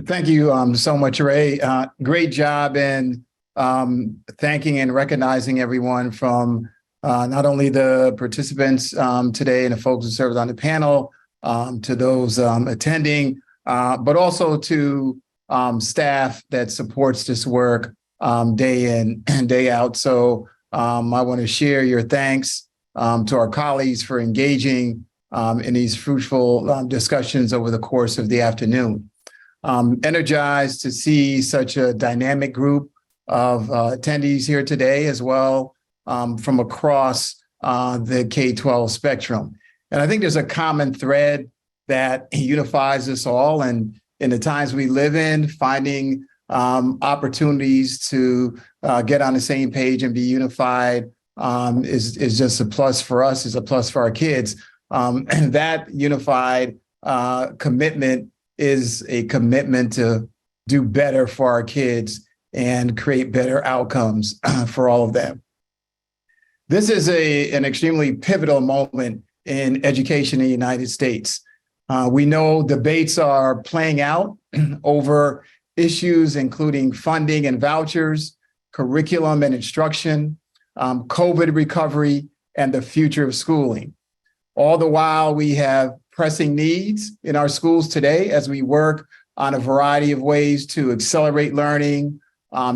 Thank you so much, Ray. Great job in thanking and recognizing everyone from not only the participants today and the folks who served on the panel, to those attending, but also to staff that supports this work day in and day out. So I want to share your thanks to our colleagues for engaging in these fruitful discussions over the course of the afternoon. Energized to see such a dynamic group of attendees here today, as well from across the K-12 spectrum. And I think there's a common thread that unifies us all. And in the times we live in, finding opportunities to get on the same page and be unified is just a plus for us, is a plus for our kids. And that unified commitment is a commitment to do better for our kids and create better outcomes for all of them. This is an extremely pivotal moment in education in the United States. We know debates are playing out over issues including funding and vouchers, curriculum and instruction, COVID recovery, and the future of schooling. All the while, we have pressing needs in our schools today as we work on a variety of ways to accelerate learning,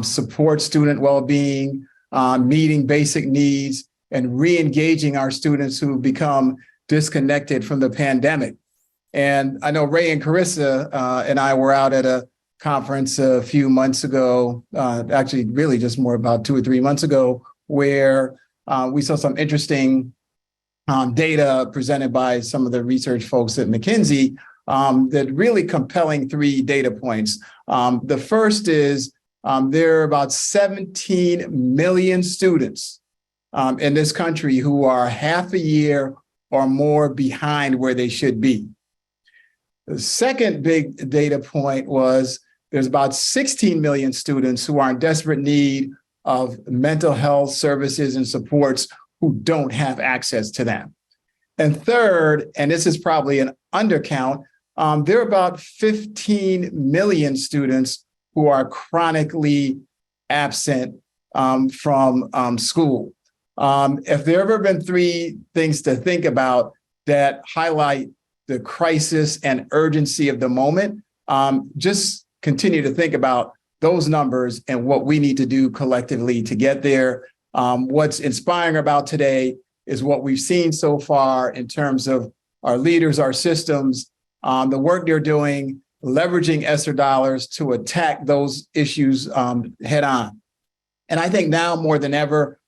support student well-being, meeting basic needs, and re-engaging our students who become disconnected from the pandemic. And I know Ray and Carissa and I were out at a conference a few months ago, actually really just more about 2 or 3 months ago, where we saw some interesting data presented by some of the research folks at McKinsey that really compelling 3 data points. The first is there are about 17 million students in this country who are half a year or more behind where they should be. The second big data point was there's about 16 million students who are in desperate need of mental health services and supports who don't have access to them. And third, and this is probably an undercount, there are about 15 million students who are chronically absent from school. If there have ever been 3 things to think about that highlight the crisis and urgency of the moment, just continue to think about those numbers and what we need to do collectively to get there. What's inspiring about today is what we've seen so far in terms of our leaders, our systems, the work they're doing, leveraging ESSER dollars to attack those issues head on. And I think now more than ever,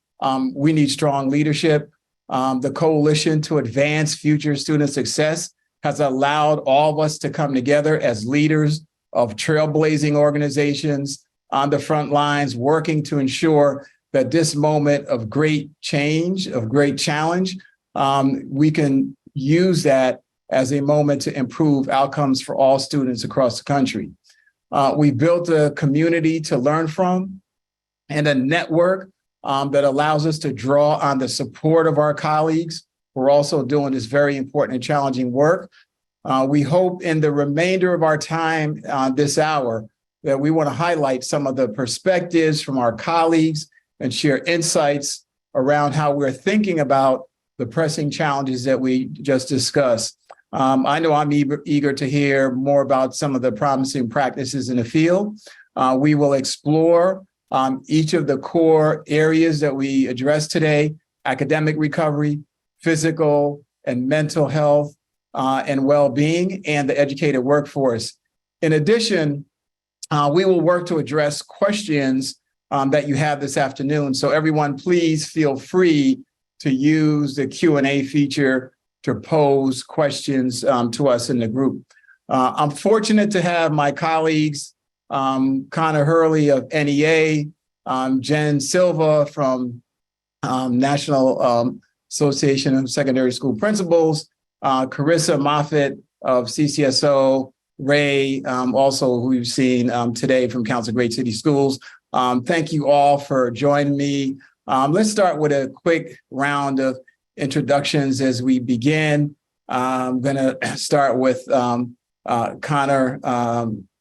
we need strong leadership. The Coalition to Advance Future Student Success has allowed all of us to come together as leaders of trailblazing organizations on the front lines, working to ensure that this moment of great change, of great challenge, we can use that as a moment to improve outcomes for all students across the country. We built a community to learn from and a network that allows us to draw on the support of our colleagues. We're also doing this very important and challenging work. We hope in the remainder of our time this hour that we want to highlight some of the perspectives from our colleagues and share insights around how we're thinking about the pressing challenges that we just discussed. I know I'm eager to hear more about some of the promising practices in the field. We will explore each of the core areas that we addressed today: academic recovery, physical and mental health, and well-being, and the educated workforce. In addition, we will work to address questions that you have this afternoon. So everyone, please feel free to use the Q&A feature to pose questions to us in the group. I'm fortunate to have my colleagues, Conor Hurley of NEA, Jen Silva from National Association of Secondary School Principals, Carissa Moffat of CCSO, Ray, also who we've seen today from Council of Great City Schools. Thank you all for joining me. Let's start with a quick round of introductions as we begin. I'm going to start with Conor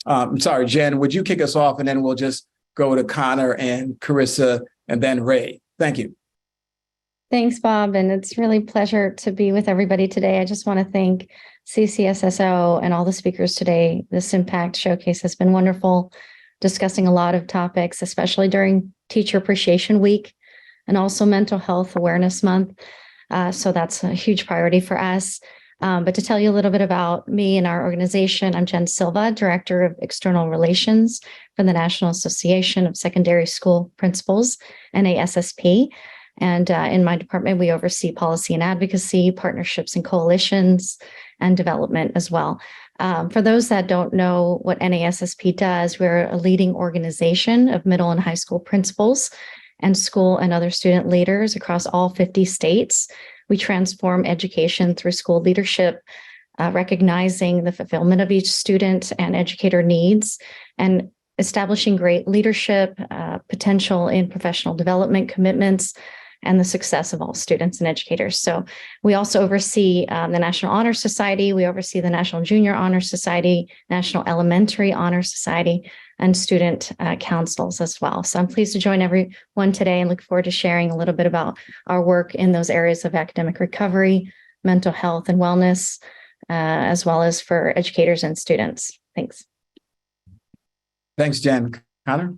I'm sorry, Jen, would you kick us off and then we'll just go to Conor and Carissa and then Ray. Thank you. Thanks, Bob. And it's really a pleasure to be with everybody today. I just want to thank CCSSO and all the speakers today. This Impact Showcase has been wonderful, discussing a lot of topics, especially during Teacher Appreciation Week and also Mental Health Awareness Month. So that's a huge priority for us. But to tell you a little bit about me and our organization, I'm Jen Silva, Director of External Relations for the National Association of Secondary School Principals, NASSP. And in my department, we oversee policy and advocacy, partnerships and coalitions, and development as well. For those that don't know what NASSP does, we're a leading organization of middle and high school principals and school and other student leaders across all 50 states. We transform education through school leadership, recognizing the fulfillment of each student and educator needs, and establishing great leadership, potential in professional development commitments, and the success of all students and educators. So we also oversee the National Honor Society. We oversee the National Junior Honor Society, National Elementary Honor Society, and student councils as well. So I'm pleased to join everyone today and look forward to sharing a little bit about our work in those areas of academic recovery, mental health and wellness, as well as for educators and students. Thanks. Thanks, Jen. Conor?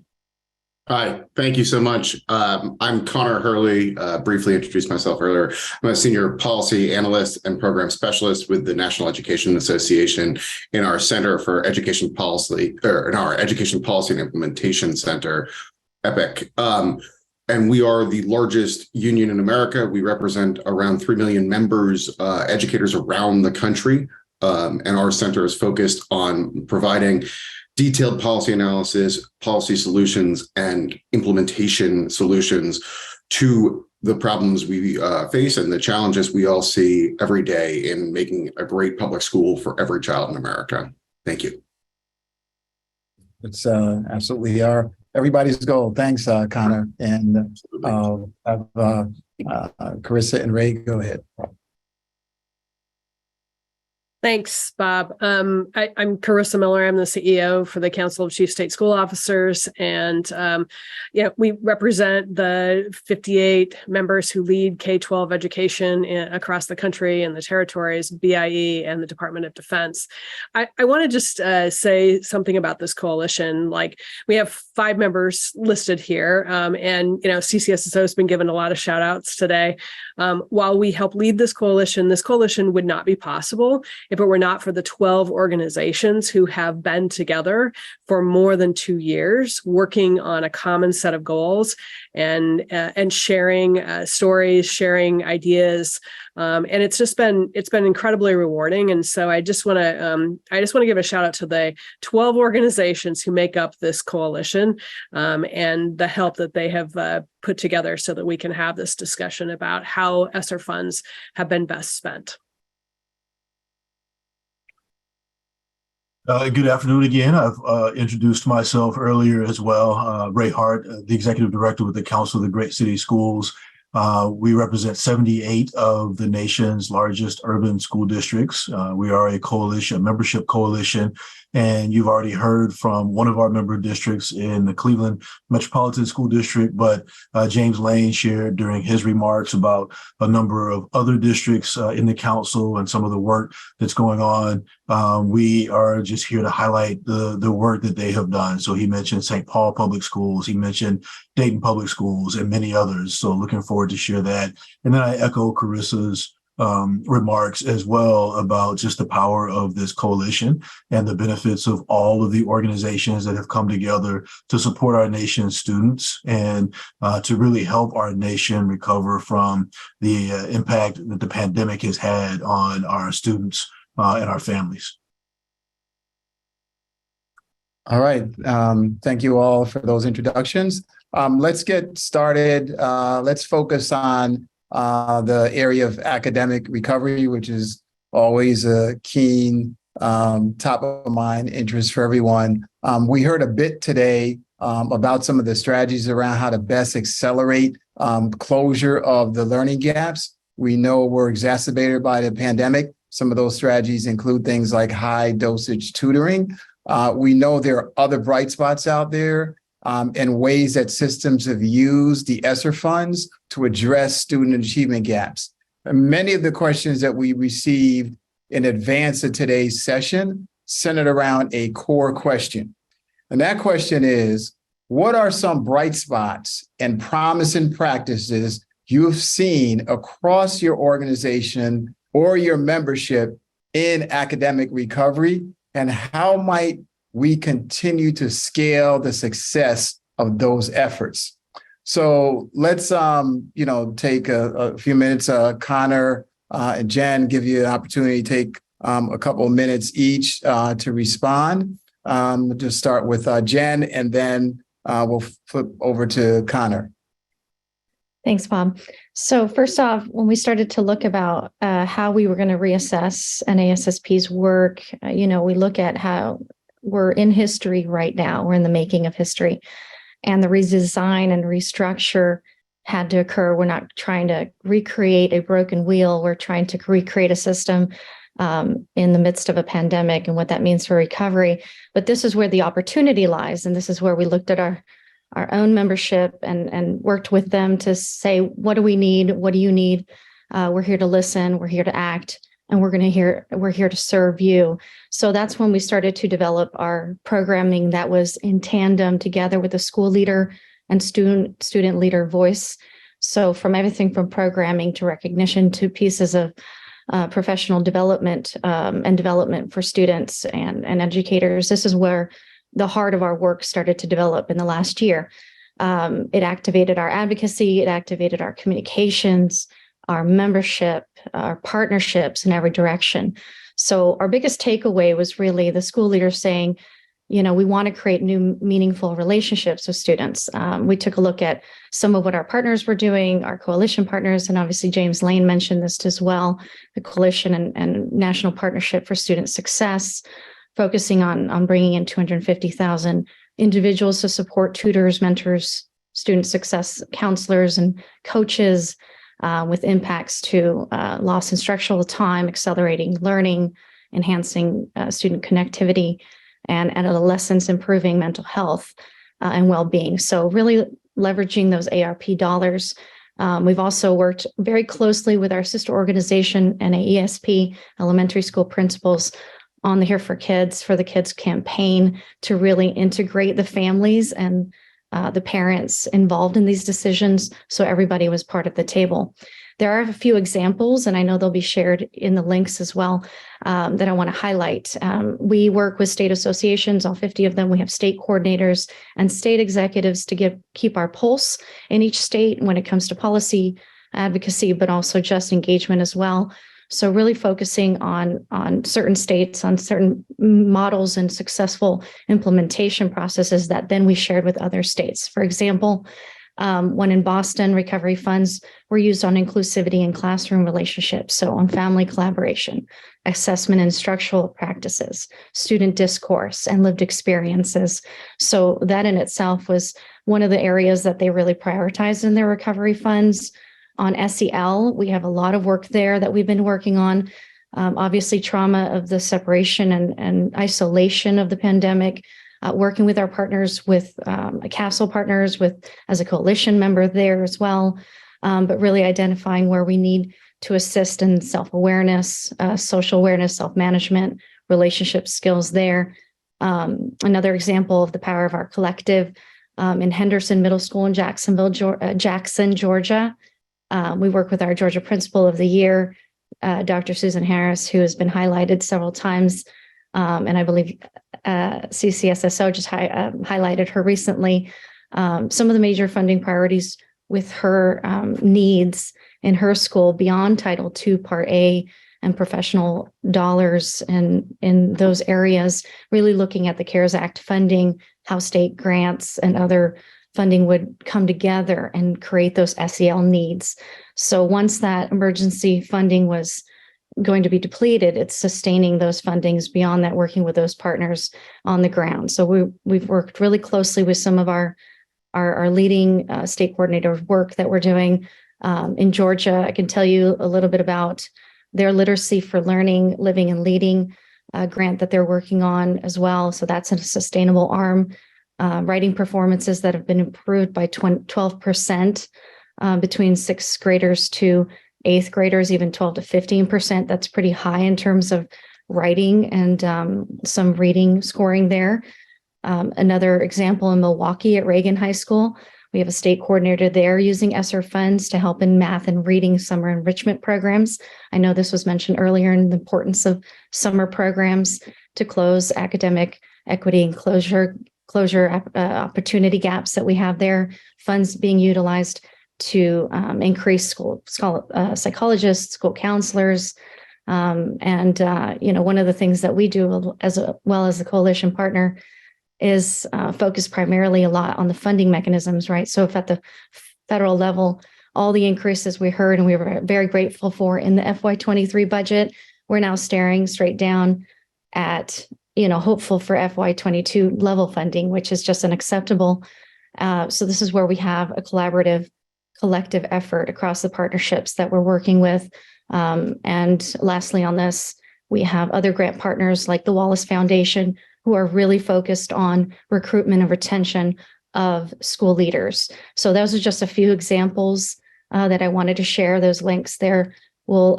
Hi, thank you so much. I'm Conor Hurley, briefly introduced myself earlier. I'm a senior policy analyst and program specialist with the National Education Association in our Center for Education Policy, or in our Education Policy and Implementation Center, EPIC. And we are the largest union in America. We represent around 3 million members, educators around the country. And our center is focused on providing detailed policy analysis, policy solutions, and implementation solutions to the problems we face and the challenges we all see every day in making a great public school for every child in America. Thank you. It's absolutely everybody's goal. Thanks, Conor. And Carissa and Ray, go ahead. Thanks, Bob. I'm Carissa Miller. I'm the CEO for the Council of Chief State School Officers. And, we represent the 58 members who lead K-12 education across the country and the territories, BIE and the Department of Defense. I want to just say something about this coalition. Like, we have 5 members listed here. And CCSSO has been given a lot of shout outs today. While we help lead this coalition would not be possible if it were not for the 12 organizations who have been together for more than 2 years, working on a common set of goals and sharing stories, sharing ideas, and it's been incredibly rewarding. And so I just want to give a shout out to the 12 organizations who make up this coalition, and the help that they have put together so that we can have this discussion about how ESSER funds have been best spent. Good afternoon again. I've introduced myself earlier as well. Ray Hart, the Executive Director with the Council of the Great City Schools. We represent 78 of the nation's largest urban school districts. We are a coalition, a membership coalition, and you've already heard from one of our member districts in the Cleveland Metropolitan School District, but James Lane shared during his remarks about a number of other districts in the council and some of the work that's going on. We are just here to highlight the work that they have done. So he mentioned St. Paul Public Schools, he mentioned Dayton Public Schools, and many others. So looking forward to share that. And then I echo Carissa's remarks as well about just the power of this coalition and the benefits of all of the organizations that have come together to support our nation's students and to really help our nation recover from the impact that the pandemic has had on our students and our families. All right. Thank you all for those introductions. Let's get started. Let's focus on the area of academic recovery, which is always a keen, top of mind interest for everyone. We heard a bit today about some of the strategies around how to best accelerate closure of the learning gaps. We know were exacerbated by the pandemic. Some of those strategies include things like high dosage tutoring. We know there are other bright spots out there and ways that systems have used the ESSER funds to address student achievement gaps. And many of the questions that we received in advance of today's session centered around a core question. And that question is, what are some bright spots and promising practices you've seen across your organization or your membership in academic recovery? And how might we continue to scale the success of those efforts? So let's, take a few minutes. Conor and Jen, give you an opportunity to take a couple of minutes each to respond. Just start with Jen, and then we'll flip over to Conor. Thanks, Bob. So first off, when we started to look about how we were going to reassess NASSP's work, we look at how we're in history right now. We're in the making of history, and the redesign and restructure had to occur. We're not trying to recreate a broken wheel. We're trying to recreate a system in the midst of a pandemic and what that means for recovery. But this is where the opportunity lies. And this is where we looked at our own membership and worked with them to say, what do we need? What do you need? We're here to listen. We're here to act. And we're here to serve you. So that's when we started to develop our programming that was in tandem together with the school leader and student leader voice. So from everything from programming to recognition to pieces of professional development and development for students and educators. This is where the heart of our work started to develop in the last year. It activated our advocacy, it activated our communications, our membership, our partnerships in every direction. So our biggest takeaway was really the school leaders saying, we want to create new meaningful relationships with students. We took a look at some of what our partners were doing, our coalition partners, and obviously James Lane mentioned this as well, the coalition and national partnership for student success, focusing on bringing in 250,000 individuals to support tutors, mentors, student success counselors, and coaches with impacts to lost instructional time, accelerating learning, enhancing student connectivity, and adolescents improving mental health and well-being. So really leveraging those ARP dollars. We've also worked very closely with our sister organization, NAESP, elementary school principals, on the Here for the Kids campaign to really integrate the families and the parents involved in these decisions, so everybody was part of the table. There are a few examples, and I know they'll be shared in the links as well, that I want to highlight. We work with state associations, all 50 of them. We have state coordinators and state executives to keep our pulse in each state when it comes to policy advocacy, but also just engagement as well. So really focusing on certain states, on certain models and successful implementation processes that then we shared with other states. For example, when in Boston, recovery funds were used on inclusivity and classroom relationships, so on family collaboration, assessment and instructional practices, student discourse, and lived experiences. So that in itself was one of the areas that they really prioritized in their recovery funds. On SEL, we have a lot of work there that we've been working on. Obviously, trauma of the separation and isolation of the pandemic, working with our partners, with CASEL partners, as a coalition member there as well, but really identifying where we need to assist in self-awareness, social awareness, self-management, relationship skills there. Another example of the power of our collective in Henderson Middle School in Jackson, Georgia. We work with our Georgia Principal of the Year, Dr. Susan Harris, who has been highlighted several times. And I believe CCSSO just highlighted her recently. Some of the major funding priorities with her needs in her school beyond Title II Part A and professional dollars in those areas, really looking at the CARES Act funding, how state grants and other funding would come together and create those SEL needs. So once that emergency funding was going to be depleted, it's sustaining those fundings beyond that, working with those partners on the ground. So we've worked really closely with some of our leading state coordinator work that we're doing in Georgia. I can tell you a little bit about their literacy for learning, living and leading grant that they're working on as well. So that's a sustainable arm. Writing performances that have been improved by 12% between sixth graders to eighth graders, even 12 to 15%. That's pretty high in terms of writing and some reading scoring there. Another example in Milwaukee at Reagan High School, we have a state coordinator there using ESSER funds to help in math and reading summer enrichment programs. I know this was mentioned earlier in the importance of summer programs to close academic equity and closure opportunity gaps that we have there. Funds being utilized to increase school psychologists, school counselors, and one of the things that we do as well as the coalition partner is focus primarily a lot on the funding mechanisms, right? So if at the federal level, all the increases we heard and we were very grateful for in the FY23 budget, we're now staring straight down at, hopeful for FY22 level funding, which is just unacceptable. So this is where we have a collective effort across the partnerships that we're working with. And lastly on this, we have other grant partners like the Wallace Foundation, who are really focused on recruitment and retention of school leaders. So those are just a few examples that I wanted to share. Those links there will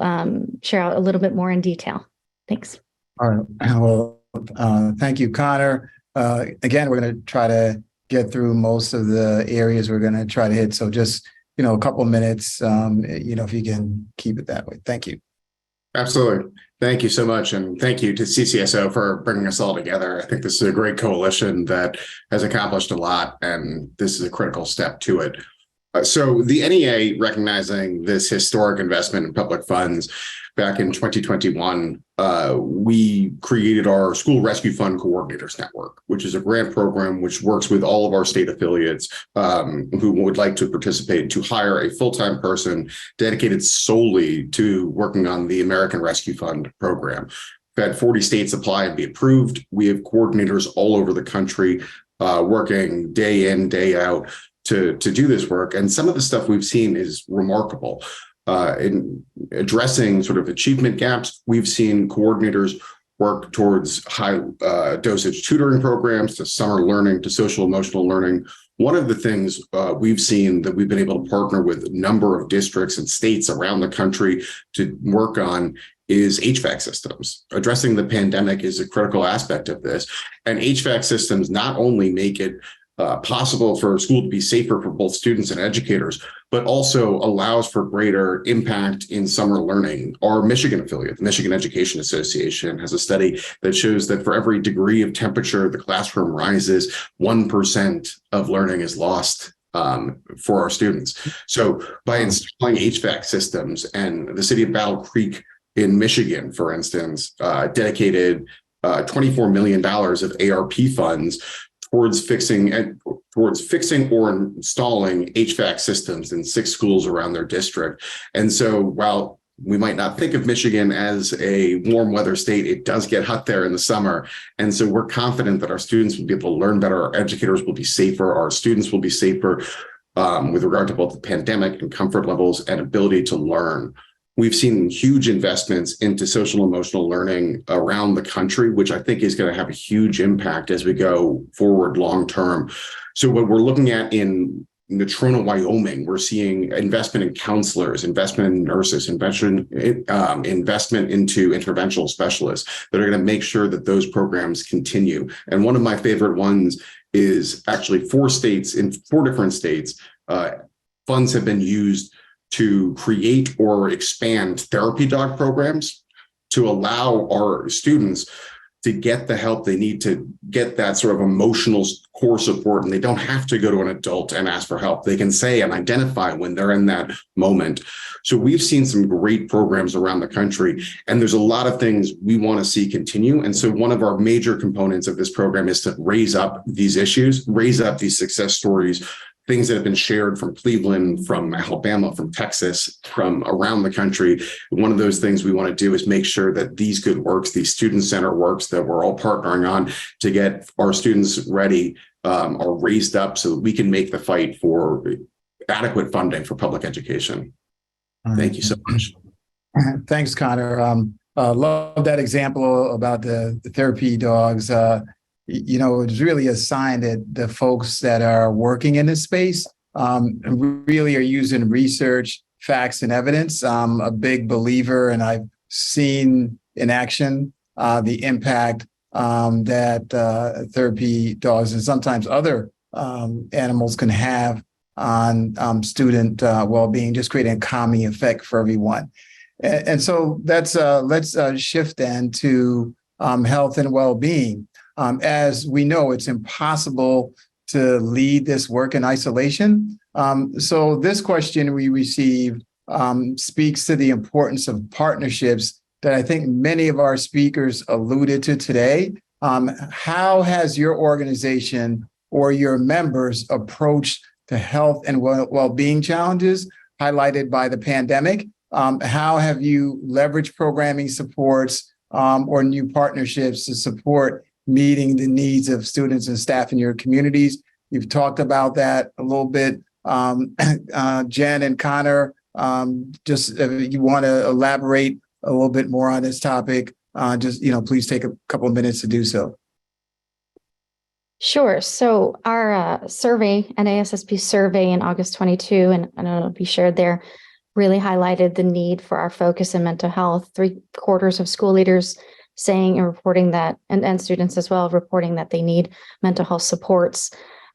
share out a little bit more in detail. Thanks. All right. Well, thank you, Conor. Again, we're going to try to get through most of the areas we're going to try to hit. So just, a couple of minutes, if you can keep it that way. Thank you. Absolutely. Thank you so much. And thank you to CCSO for bringing us all together. I think this is a great coalition that has accomplished a lot, and this is a critical step to it. So the NEA, recognizing this historic investment in public funds back in 2021, we created our School Rescue Fund Coordinators Network, which is a grant program which works with all of our state affiliates who would like to participate to hire a full-time person dedicated solely to working on the American Rescue Fund program. We've had 40 states apply and be approved. We have coordinators all over the country working day in, day out to do this work. And some of the stuff we've seen is remarkable. In addressing sort of achievement gaps, we've seen coordinators work towards high dosage tutoring programs, to summer learning, to social emotional learning. One of the things we've seen that we've been able to partner with a number of districts and states around the country to work on is HVAC systems. Addressing the pandemic is a critical aspect of this. And HVAC systems not only make it possible for school to be safer for both students and educators, but also allows for greater impact in summer learning. Our Michigan affiliate, the Michigan Education Association, has a study that shows that for every degree of temperature the classroom rises, 1% of learning is lost for our students. So by installing HVAC systems, and the city of Battle Creek in Michigan, for instance, dedicated $24 million of ARP funds towards fixing or installing HVAC systems in 6 schools around their district. And so while we might not think of Michigan as a warm weather state, it does get hot there in the summer. And so we're confident that our students will be able to learn better, our educators will be safer, our students will be safer with regard to both the pandemic and comfort levels and ability to learn. We've seen huge investments into social emotional learning around the country, which I think is going to have a huge impact as we go forward long term. So what we're looking at in Natrona, Wyoming, we're seeing investment in counselors, investment in nurses, investment into interventional specialists that are going to make sure that those programs continue. And one of my favorite ones is actually 4 different states, funds have been used to create or expand therapy dog programs to allow our students to get the help they need to get that sort of emotional core support. And they don't have to go to an adult and ask for help. They can say and identify when they're in that moment. So we've seen some great programs around the country, and there's a lot of things we want to see continue. And so one of our major components of this program is to raise up these issues, raise up these success stories, things that have been shared from Cleveland, from Alabama, from Texas, from around the country. One of those things we want to do is make sure that these good works, these student-centered works that we're all partnering on to get our students ready are raised up so that we can make the fight for adequate funding for public education. Thank you so much. Thanks, Conor. love that example about the therapy dogs. It's really a sign that the folks that are working in this space really are using research, facts, and evidence. I'm a big believer, and I've seen in action the impact that therapy dogs and sometimes other animals can have on student well-being, just creating a calming effect for everyone. And so let's shift then to health and well-being. As we know, it's impossible to lead this work in isolation. So this question we received speaks to the importance of partnerships that I think many of our speakers alluded to today. How has your organization or your members approached the health and well-being challenges highlighted by the pandemic? How have you leveraged programming supports or new partnerships to support meeting the needs of students and staff in your communities? You've talked about that a little bit. Jen and Conor, just if you want to elaborate a little bit more on this topic, please take a couple of minutes to do so. Sure. So our survey, NASSP survey in August 22, and I don't know if you shared there, really highlighted the need for our focus in mental health. 3/4 of school leaders saying and reporting that, and students as well, reporting that they need mental health supports.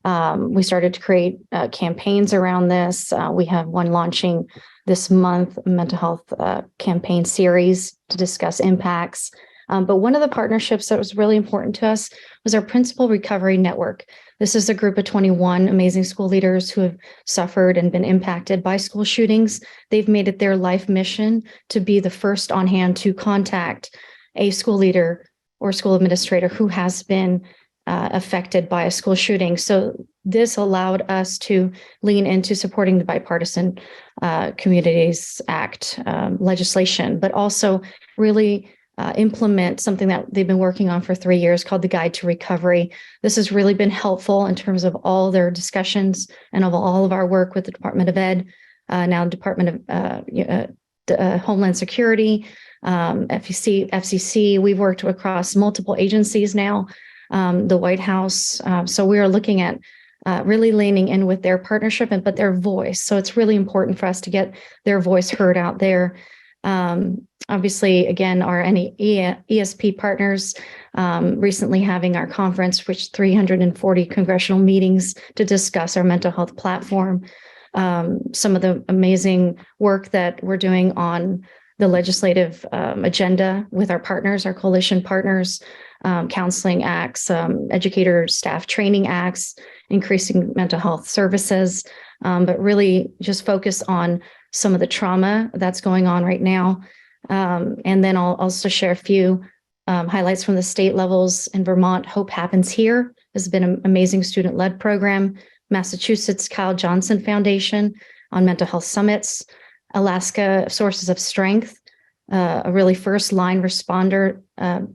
We started to create campaigns around this. We have one launching this month, a mental health campaign series to discuss impacts. But one of the partnerships that was really important to us was our Principal Recovery Network. This is a group of 21 amazing school leaders who have suffered and been impacted by school shootings. They've made it their life mission to be the first on hand to contact a school leader or school administrator who has been affected by a school shooting. So this allowed us to lean into supporting the Bipartisan Communities Act legislation, but also really implement something that they've been working on for 3 years called the Guide to Recovery. This has really been helpful in terms of all their discussions and of all of our work with the Department of Ed, now Department of Homeland Security, FCC. We've worked across multiple agencies now, the White House. So we are looking at really leaning in with their partnership, but their voice. So it's really important for us to get their voice heard out there. Obviously, again, our ESP partners recently having our conference, which 340 congressional meetings to discuss our mental health platform. Some of the amazing work that we're doing on the legislative agenda with our partners, our coalition partners, counseling acts, educator staff training acts, increasing mental health services, but really just focus on some of the trauma that's going on right now. And then I'll also share a few highlights from the state levels. In Vermont, Hope Happens Here has been an amazing student-led program. Massachusetts Kyle Johnson Foundation on mental health summits. Alaska Sources of Strength, a really first-line responder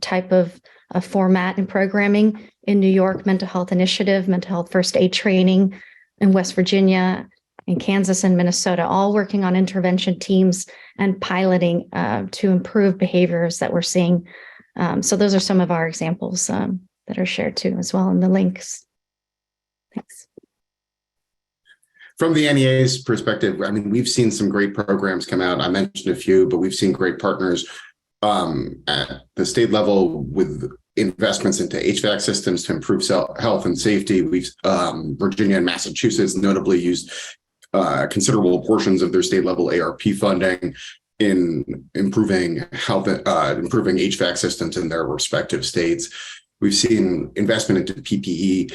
type of format and programming. In New York, Mental Health Initiative, mental health first aid training. In West Virginia, in Kansas and Minnesota, all working on intervention teams and piloting to improve behaviors that we're seeing. So those are some of our examples that are shared too as well in the links. Thanks. From the NEA's perspective, I mean, we've seen some great programs come out. I mentioned a few, but we've seen great partners at the state level with investments into HVAC systems to improve health and safety. Virginia and Massachusetts notably used considerable portions of their state level ARP funding in improving health, improving HVAC systems in their respective states. We've seen investment into PPE.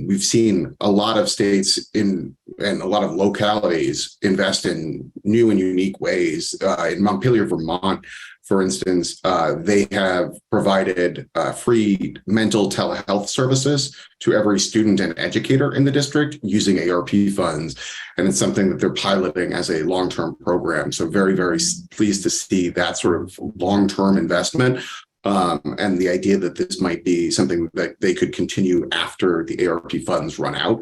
We've seen a lot of states and a lot of localities invest in new and unique ways. In Montpelier, Vermont, for instance, they have provided free mental telehealth services to every student and educator in the district using ARP funds. And it's something that they're piloting as a long-term program. So very, very pleased to see that sort of long-term investment. And the idea that this might be something that they could continue after the ARP funds run out.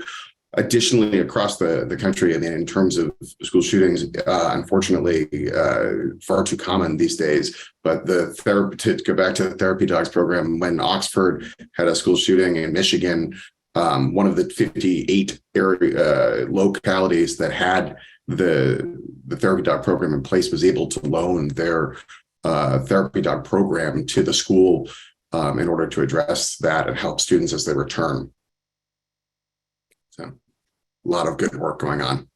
Additionally, across the country, and in terms of school shootings, unfortunately, far too common these days. But to go back to the therapy dogs program, when Oxford had a school shooting in Michigan, one of the 58 localities that had the therapy dog program in place was able to loan their therapy dog program to the school in order to address that and help students as they return. So a lot of good work going on.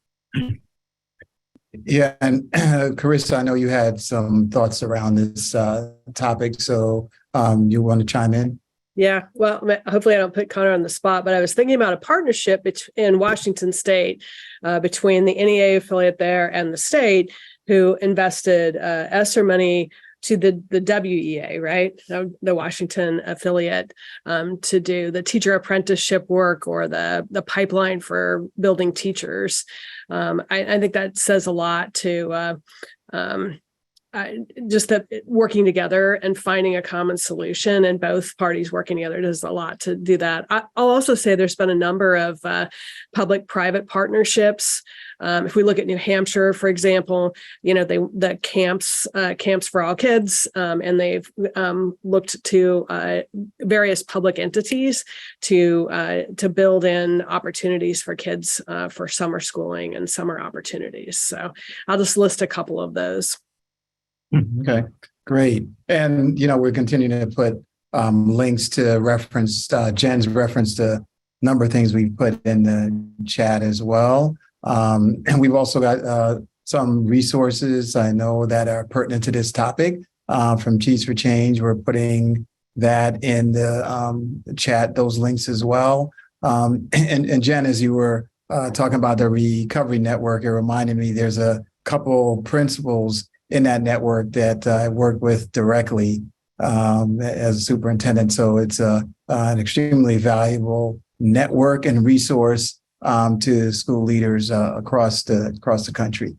Yeah, and Carissa, I know you had some thoughts around this topic, so you want to chime in? Yeah, well, hopefully I don't put Conor on the spot, but I was thinking about a partnership in Washington State between the NEA affiliate there and the state, who invested ESSER money to the WEA, right? The Washington affiliate, to do the teacher apprenticeship work or the pipeline for building teachers. I think that says a lot to just that working together and finding a common solution, and both parties working together does a lot to do that. I'll also say there's been a number of public-private partnerships. If we look at New Hampshire, for example, the camps for all kids, and they've looked to various public entities to build in opportunities for kids for summer schooling and summer opportunities. So I'll just list a couple of those. Okay, great. And, we're continuing to put links to reference, Jen's reference to a number of things we put in the chat as well. And we've also got some resources I know that are pertinent to this topic from Cheats for Change. We're putting that in the chat, those links as well. And Jen, as you were talking about the recovery network, it reminded me there's a couple principals in that network that I work with directly as a superintendent. So it's an extremely valuable network and resource to school leaders across the country.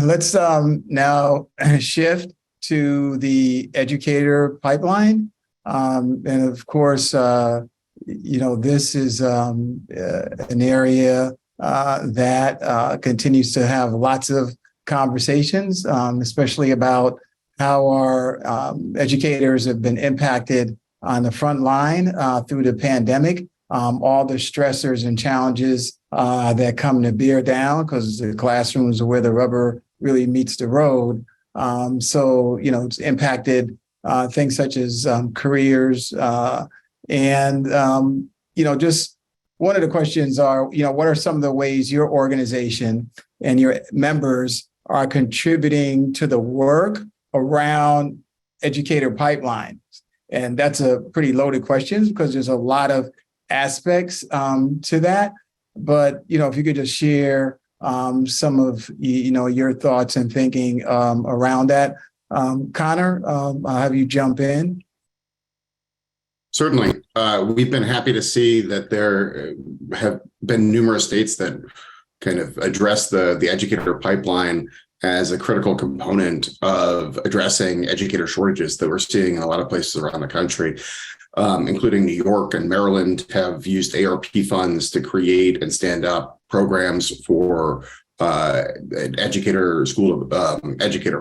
Let's now shift to the educator pipeline. And of course, this is an area that continues to have lots of conversations, especially about how our educators have been impacted on the front line through the pandemic, all the stressors and challenges that come to bear down, because the classrooms are where the rubber really meets the road. So, it's impacted things such as careers and, just one of the questions are, what are some of the ways your organization and your members are contributing to the work around educator pipelines? And that's a pretty loaded question because there's a lot of aspects to that. But, if you could just share some of, your thoughts and thinking around that. Conor, I'll have you jump in. Certainly. We've been happy to see that there have been numerous states that kind of address the educator pipeline as a critical component of addressing educator shortages that we're seeing in a lot of places around the country, including New York and Maryland have used ARP funds to create and stand up programs for an educator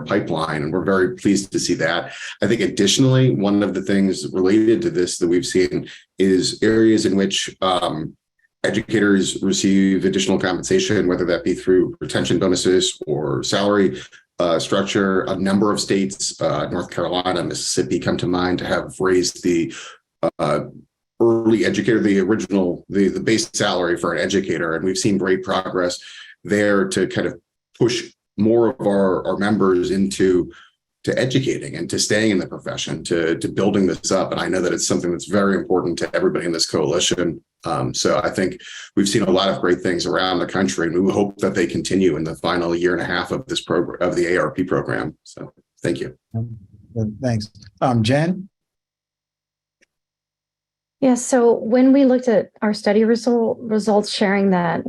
pipeline, and we're very pleased to see that. I think additionally, one of the things related to this that we've seen is areas in which educators receive additional compensation, whether that be through retention bonuses or salary structure. A number of states, North Carolina, Mississippi, come to mind to have raised the early educator, the base salary for an educator, and we've seen great progress there to kind of push more of our members into educating and to staying in the profession, to building this up. And I know that it's something that's very important to everybody in this coalition. So I think we've seen a lot of great things around the country, and we hope that they continue in the final year and a half of this program, of the ARP program. So thank you. Thanks. Jen? Yeah, so when we looked at our study results sharing that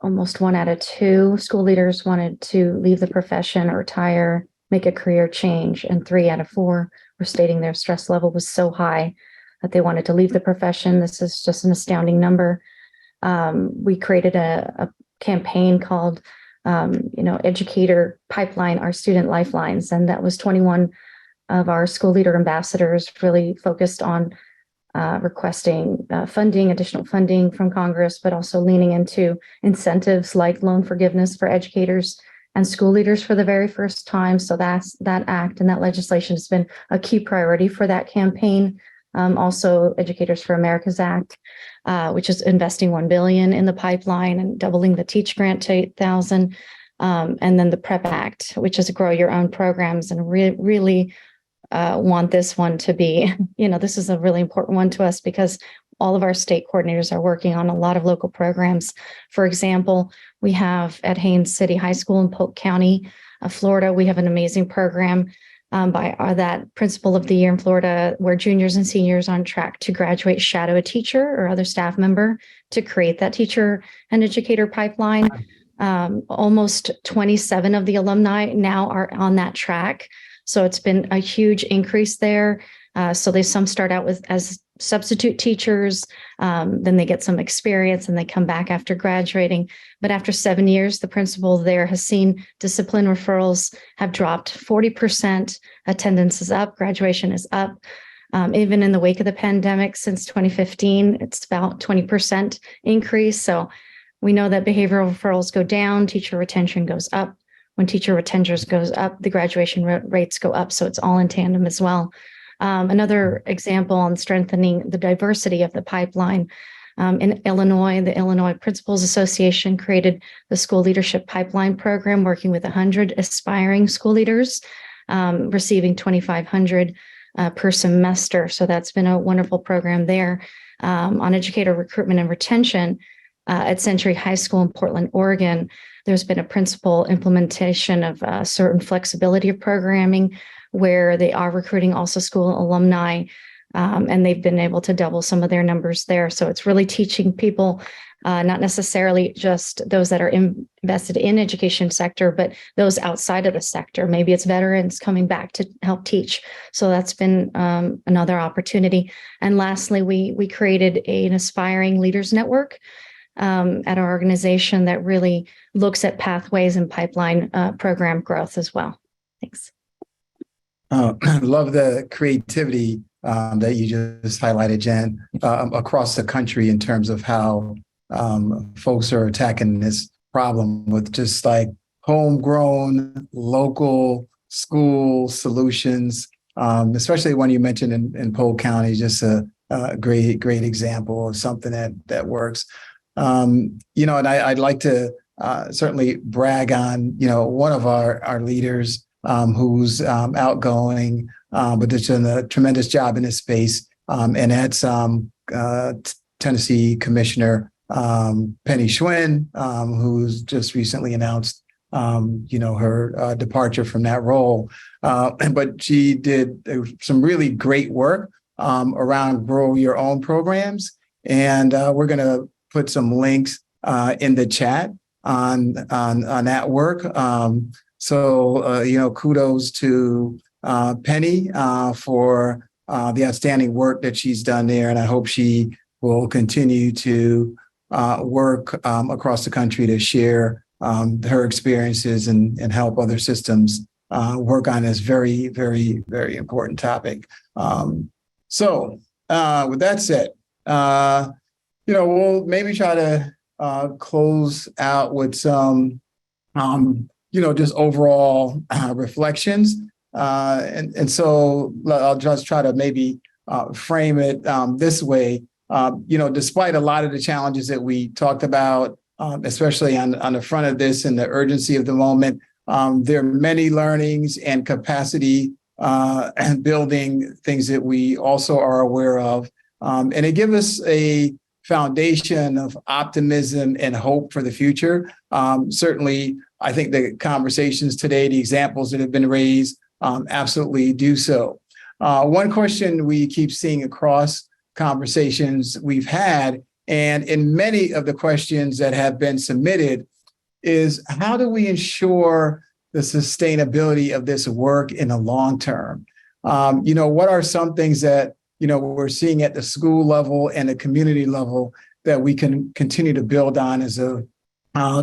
almost one out of two school leaders wanted to leave the profession or retire, make a career change, and 3 out of 4 were stating their stress level was so high that they wanted to leave the profession. This is just an astounding number. we created a campaign called, Educator Pipeline, Our Student Lifelines. And that was 21 of our school leader ambassadors really focused on requesting additional funding from Congress, but also leaning into incentives like loan forgiveness for educators and school leaders for the very first time. So that act and that legislation has been a key priority for that campaign. Also, Educators for America's Act, which is investing $1 billion in the pipeline and doubling the Teach Grant to 8,000. And then the PrEP Act, which is grow your own programs, and really want this one to be, this is a really important one to us because all of our state coordinators are working on a lot of local programs. For example, we have at Haines City High School in Polk County, Florida, we have an amazing program by that Principal of the Year in Florida, where juniors and seniors on track to graduate shadow a teacher or other staff member to create that teacher and educator pipeline. Almost 27 of the alumni now are on that track. So it's been a huge increase there. So some start out as substitute teachers, then they get some experience and they come back after graduating. But after 7 years, the principal there has seen discipline referrals have dropped 40%. Attendance is up, graduation is up. Even in the wake of the pandemic since 2015, it's about 20% increase. So we know that behavioral referrals go down, teacher retention goes up. When teacher retention goes up, the graduation rates go up. So it's all in tandem as well. Another example on strengthening the diversity of the pipeline. In Illinois, the Illinois Principals Association created the School Leadership Pipeline Program, working with 100 aspiring school leaders, receiving $2,500 per semester. So that's been a wonderful program there. On educator recruitment and retention, at Century High School in Portland, Oregon, there's been a principal implementation of certain flexibility of programming where they are recruiting also school alumni, and they've been able to double some of their numbers there. So it's really teaching people, not necessarily just those that are invested in education sector, but those outside of the sector. Maybe it's veterans coming back to help teach. So that's been another opportunity. And lastly, we created an Aspiring Leaders Network at our organization that really looks at pathways and pipeline program growth as well. Thanks. I love the creativity that you just highlighted, Jen, across the country in terms of how folks are attacking this problem with just like homegrown local school solutions, especially when you mentioned in Polk County, just a great example of something that works. And I'd like to certainly brag on, one of our leaders who's outgoing, but has done a tremendous job in this space. And that's Tennessee Commissioner Penny Schwinn, who's just recently announced, her departure from that role. But she did some really great work around grow your own programs. And we're going to put some links in the chat on that work. So kudos to Penny for the outstanding work that she's done there. And I hope she will continue to work across the country to share her experiences and help other systems work on this very, very, very important topic. So with that said, we'll maybe try to close out with some, just overall reflections. And so I'll just try to maybe frame it this way. Despite a lot of the challenges that we talked about, especially on the front of this and the urgency of the moment, there are many learnings and capacity and building things that we also are aware of. And it gives us a foundation of optimism and hope for the future. Certainly, I think the conversations today, the examples that have been raised, absolutely do so. One question we keep seeing across conversations we've had, and in many of the questions that have been submitted, is how do we ensure the sustainability of this work in the long term? What are some things that we're seeing at the school level and the community level that we can continue to build on as a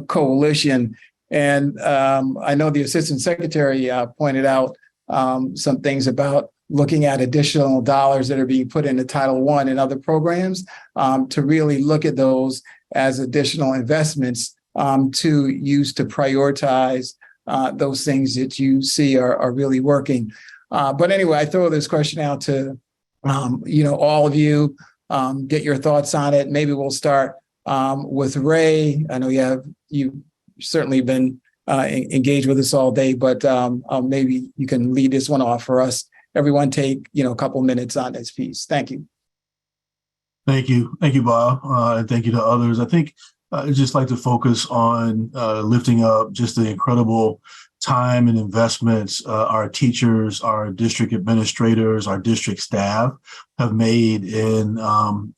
coalition. And I know the Assistant Secretary pointed out some things about looking at additional dollars that are being put into Title I and other programs to really look at those as additional investments to use to prioritize those things that you see are really working. But anyway, I throw this question out to all of you, get your thoughts on it. Maybe we'll start with Ray. I know you've certainly been engaged with us all day, but maybe you can lead this one off for us. Everyone take, a couple minutes on this piece. Thank you. Thank you, Bob, and thank you to others. I think I'd just like to focus on lifting up just the incredible time and investments our teachers, our district administrators, our district staff have made in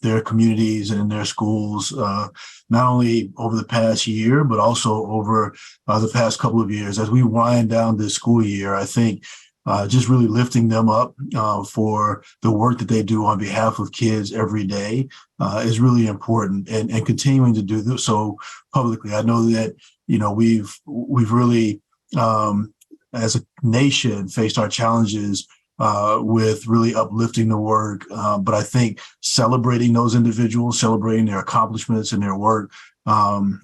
their communities and in their schools, not only over the past year, but also over the past couple of years. As we wind down this school year, I think just really lifting them up for the work that they do on behalf of kids every day is really important, and continuing to do this so publicly. I know that we've really as a nation faced our challenges with really uplifting the work, but I think celebrating those individuals, celebrating their accomplishments and their work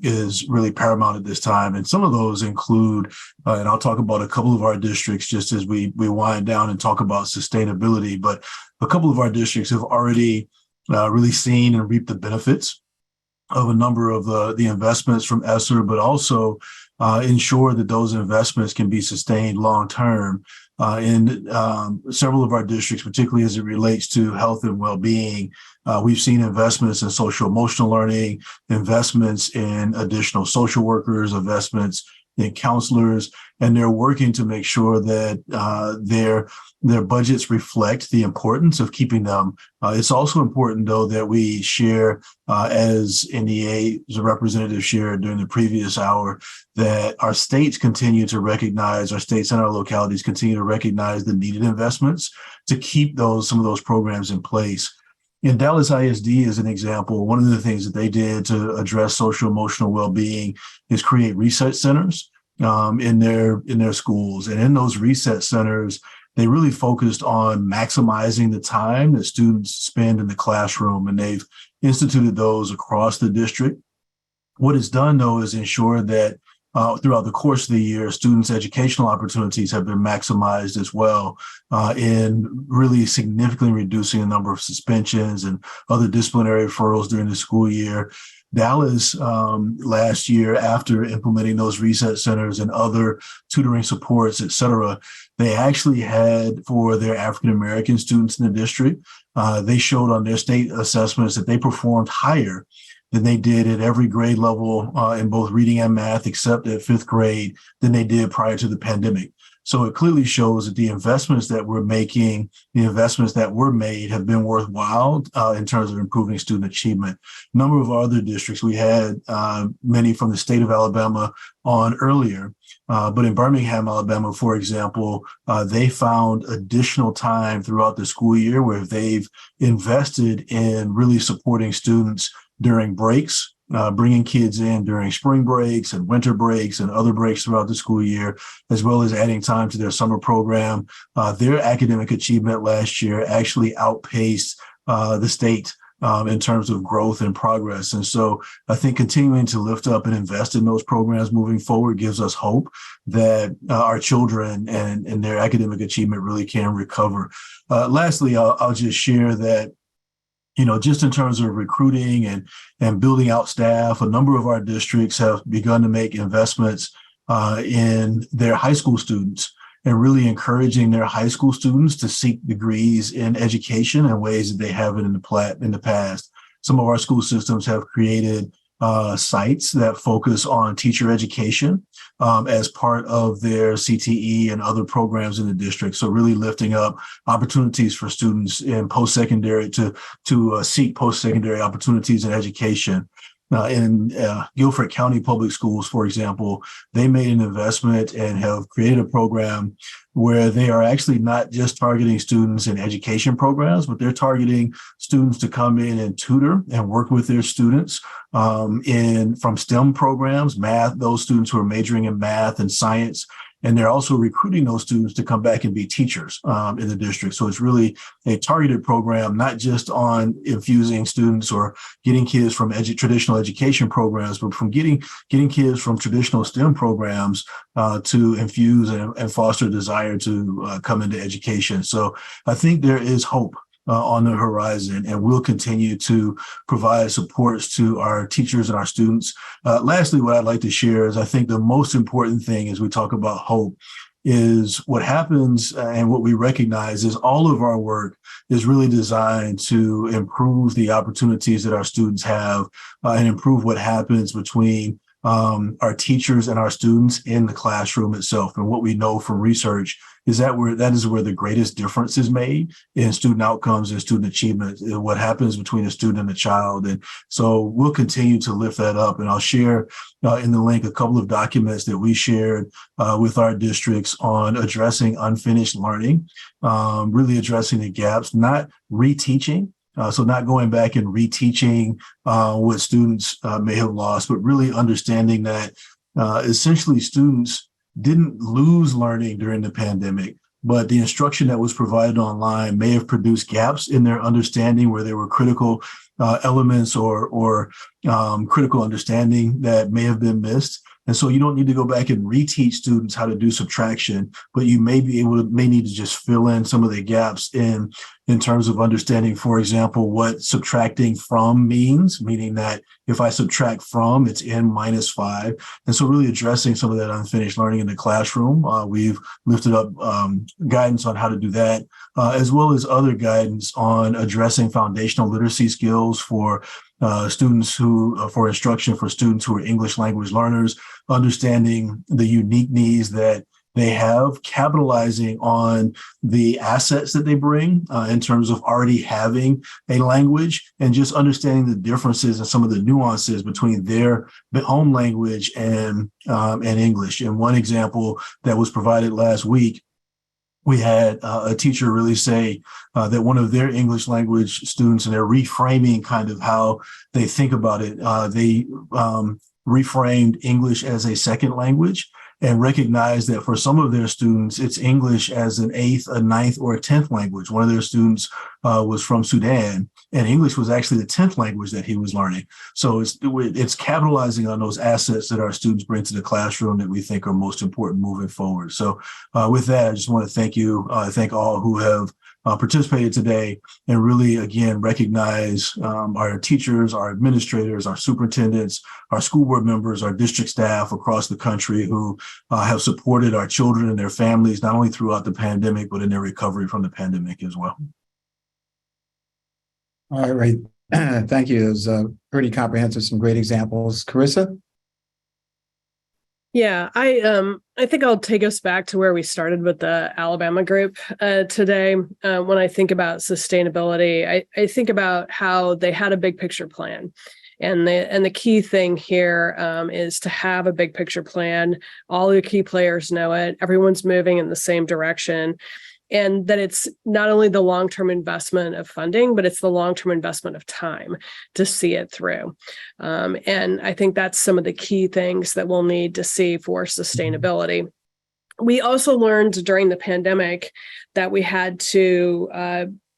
is really paramount at this time. And some of those include, and I'll talk about a couple of our districts just as we wind down and talk about sustainability, but a couple of our districts have already really seen and reaped the benefits of a number of the investments from ESSER, but also ensure that those investments can be sustained long term. In several of our districts, particularly as it relates to health and well-being, we've seen investments in social emotional learning, investments in additional social workers, investments in counselors, and they're working to make sure that their budgets reflect the importance of keeping them. It's also important, though, that we share, as NEA's representative shared during the previous hour, that our states continue to recognize, our states and our localities continue to recognize the needed investments to keep some of those programs in place. In Dallas ISD, as an example, one of the things that they did to address social emotional well-being is create reset centers in their schools. And in those reset centers, they really focused on maximizing the time that students spend in the classroom, and they've instituted those across the district. What it's done, though, is ensure that throughout the course of the year, students' educational opportunities have been maximized as well, in really significantly reducing the number of suspensions and other disciplinary referrals during the school year. Dallas last year, after implementing those reset centers and other tutoring supports, et cetera, they actually had, for their African-American students in the district, they showed on their state assessments that they performed higher than they did at every grade level in both reading and math, except at fifth grade, than they did prior to the pandemic. So it clearly shows that the investments that we're making, the investments that were made have been worthwhile in terms of improving student achievement. A number of other districts, we had many from the state of Alabama on earlier, but in Birmingham, Alabama, for example, they found additional time throughout the school year where they've invested in really supporting students during breaks, bringing kids in during spring breaks and winter breaks and other breaks throughout the school year, as well as adding time to their summer program. Their academic achievement last year actually outpaced the state in terms of growth and progress. And so I think continuing to lift up and invest in those programs moving forward gives us hope that our children and their academic achievement really can recover. Lastly, I'll just share that just in terms of recruiting and building out staff, a number of our districts have begun to make investments in their high school students and really encouraging their high school students to seek degrees in education in ways that they haven't in the past. Some of our school systems have created sites that focus on teacher education as part of their CTE and other programs in the district. So really lifting up opportunities for students in post-secondary to seek post-secondary opportunities in education. in Guilford County Public Schools, for example, they made an investment and have created a program where they are actually not just targeting students in education programs, but they're targeting students to come in and tutor and work with their students from STEM programs, math, those students who are majoring in math and science. And they're also recruiting those students to come back and be teachers in the district. So it's really a targeted program, not just on infusing students or getting kids from traditional education programs, but from getting kids from traditional STEM programs to infuse and foster a desire to come into education. So I think there is hope on the horizon, and we'll continue to provide supports to our teachers and our students. Lastly, what I'd like to share is I think the most important thing as we talk about hope is what happens and what we recognize is all of our work is really designed to improve the opportunities that our students have and improve what happens between our teachers and our students in the classroom itself. And what we know from research is that is where the greatest difference is made in student outcomes and student achievement, what happens between a student and a child. And so we'll continue to lift that up. And I'll share in the link a couple of documents that we shared with our districts on addressing unfinished learning, really addressing the gaps, not reteaching. So not going back and reteaching what students may have lost, but really understanding that essentially students didn't lose learning during the pandemic, but the instruction that was provided online may have produced gaps in their understanding where there were critical elements or critical understanding that may have been missed. And so you don't need to go back and reteach students how to do subtraction, but you may need to just fill in some of the gaps in terms of understanding, for example, what subtracting from means, meaning that if I subtract from, it's n minus 5. And so really addressing some of that unfinished learning in the classroom. We've lifted up guidance on how to do that, as well as other guidance on addressing foundational literacy skills for students for instruction for students who are English language learners, understanding the unique needs that they have, capitalizing on the assets that they bring in terms of already having a language, and just understanding the differences and some of the nuances between their home language and English. And one example that was provided last week, we had a teacher really say that one of their English language students, and they're reframing kind of how they think about it. They reframed English as a second language and recognized that for some of their students, it's English as an 8th, a 9th, or a 10th language. One of their students was from Sudan, and English was actually the 10th language that he was learning. So it's capitalizing on those assets that our students bring to the classroom that we think are most important moving forward. So with that, I just want to thank you. Thank all who have participated today, and really, again, recognize our teachers, our administrators, our superintendents, our school board members, our district staff across the country who have supported our children and their families, not only throughout the pandemic, but in their recovery from the pandemic as well. All right. Thank you. It was pretty comprehensive, some great examples. Carissa? Yeah, I think I'll take us back to where we started with the Alabama group today. When I think about sustainability, I think about how they had a big picture plan. And the key thing here is to have a big picture plan. All the key players know it. Everyone's moving in the same direction. And that it's not only the long-term investment of funding, but it's the long-term investment of time to see it through. And I think that's some of the key things that we'll need to see for sustainability. We also learned during the pandemic that we had to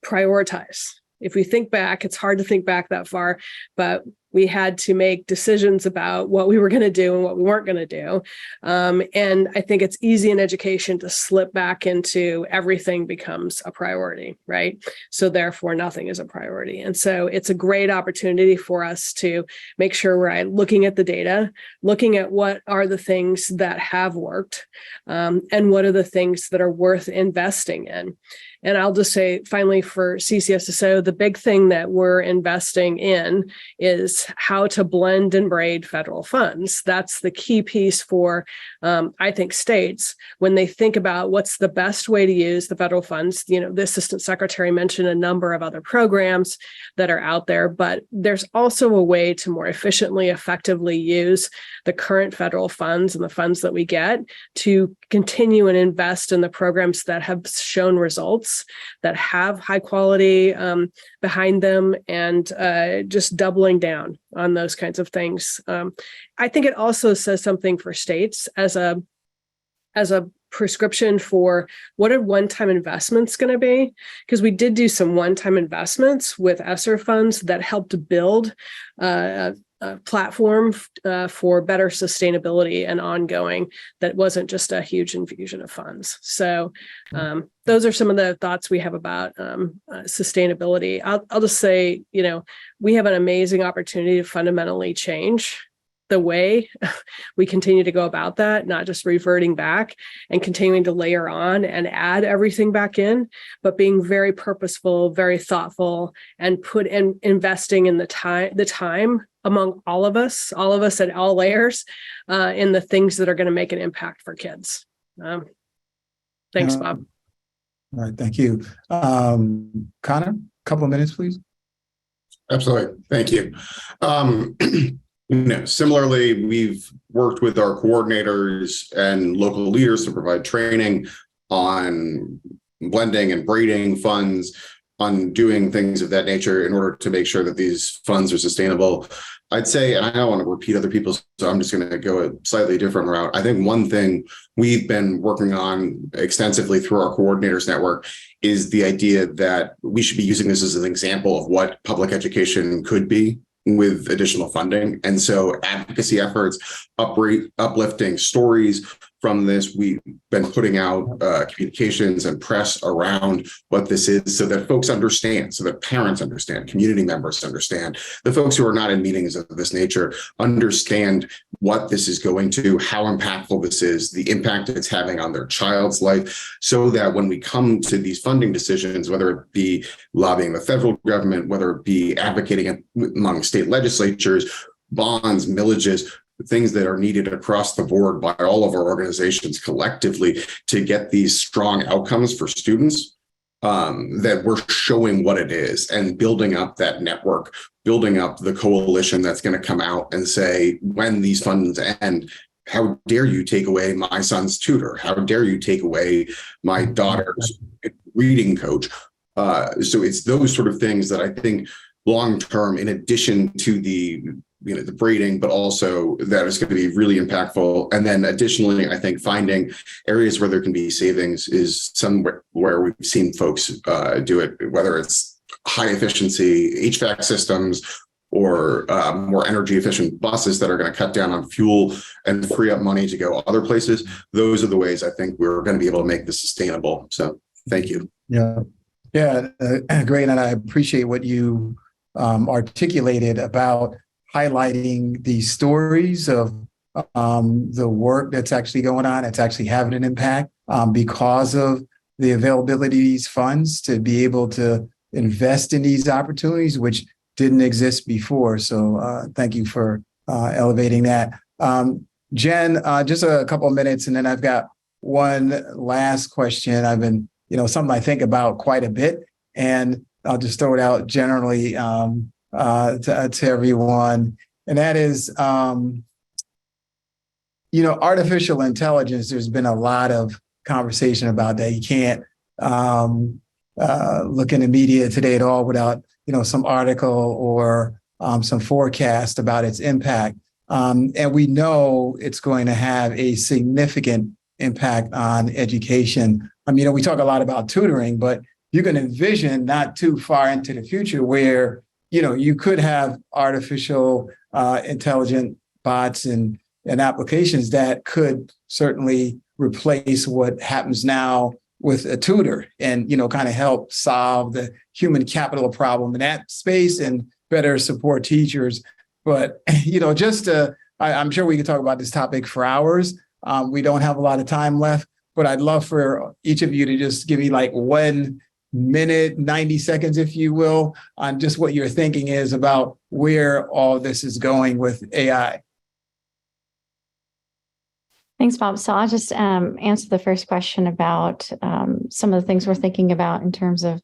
prioritize. If we think back, it's hard to think back that far, but we had to make decisions about what we were going to do and what we weren't going to do. And I think it's easy in education to slip back into everything becomes a priority, right? So therefore, nothing is a priority. And so it's a great opportunity for us to make sure we're looking at the data, looking at what are the things that have worked, and what are the things that are worth investing in. And I'll just say, finally, for CCSSO, the big thing that we're investing in is is how to blend and braid federal funds. That's the key piece for, I think, states when they think about what's the best way to use the federal funds. The Assistant Secretary mentioned a number of other programs that are out there, but there's also a way to more efficiently, effectively use the current federal funds and the funds that we get to continue and invest in the programs that have shown results, that have high quality behind them, and just doubling down on those kinds of things. I think it also says something for states as a prescription for what are one-time investments going to be, because we did do some one-time investments with ESSER funds that helped build a platform for better sustainability and ongoing, that wasn't just a huge infusion of funds. So those are some of the thoughts we have about sustainability. I'll just say, we have an amazing opportunity to fundamentally change the way we continue to go about that, not just reverting back and continuing to layer on and add everything back in, but being very purposeful, very thoughtful, and investing in the time among all of us at all layers, in the things that are going to make an impact for kids. Thanks, Bob. All right, thank you. Conor, a couple of minutes, please. Absolutely. Thank you. Similarly, we've worked with our coordinators and local leaders to provide training on blending and braiding funds, on doing things of that nature in order to make sure that these funds are sustainable. I'd say, and I don't want to repeat other people's, so I'm just going to go a slightly different route. I think one thing we've been working on extensively through our coordinators network is the idea that we should be using this as an example of what public education could be with additional funding. And so advocacy efforts, uplifting stories from this. We've been putting out communications and press around what this is so that folks understand, so that parents understand, community members understand, the folks who are not in meetings of this nature understand what this is going to, how impactful this is, the impact it's having on their child's life, so that when we come to these funding decisions, whether it be lobbying the federal government, whether it be advocating among state legislatures, bonds, millages, things that are needed across the board by all of our organizations collectively to get these strong outcomes for students, that we're showing what it is and building up that network, building up the coalition that's going to come out and say, when these funds end, how dare you take away my son's tutor? How dare you take away my daughter's reading coach? So it's those sort of things that I think long-term, in addition to the braiding, but also that is going to be really impactful. And then additionally, I think finding areas where there can be savings is somewhere where we've seen folks do it, whether it's high efficiency HVAC systems or more energy efficient buses that are going to cut down on fuel and free up money to go other places. Those are the ways I think we're going to be able to make this sustainable. So thank you. Yeah, great. And I appreciate what you articulated about highlighting the stories of the work that's actually going on. It's actually having an impact because of the availability of these funds to be able to invest in these opportunities, which didn't exist before. So thank you for elevating that. Jen, just a couple of minutes, and then I've got one last question. I've been, something I think about quite a bit, and I'll just throw it out generally to everyone. And that is, artificial intelligence. There's been a lot of conversation about that. You can't look in the media today at all without, some article or some forecast about its impact. And we know it's going to have a significant impact on education. We talk a lot about tutoring, but you can envision not too far into the future where, you could have artificial intelligent bots and applications that could certainly replace what happens now with a tutor and, kind of help solve the human capital problem in that space and better support teachers. But, I'm sure we could talk about this topic for hours. We don't have a lot of time left, but I'd love for each of you to just give me like one minute, 90 seconds, if you will, on just what your thinking is about where all this is going with AI. Thanks, Bob. So I'll just answer the first question about some of the things we're thinking about in terms of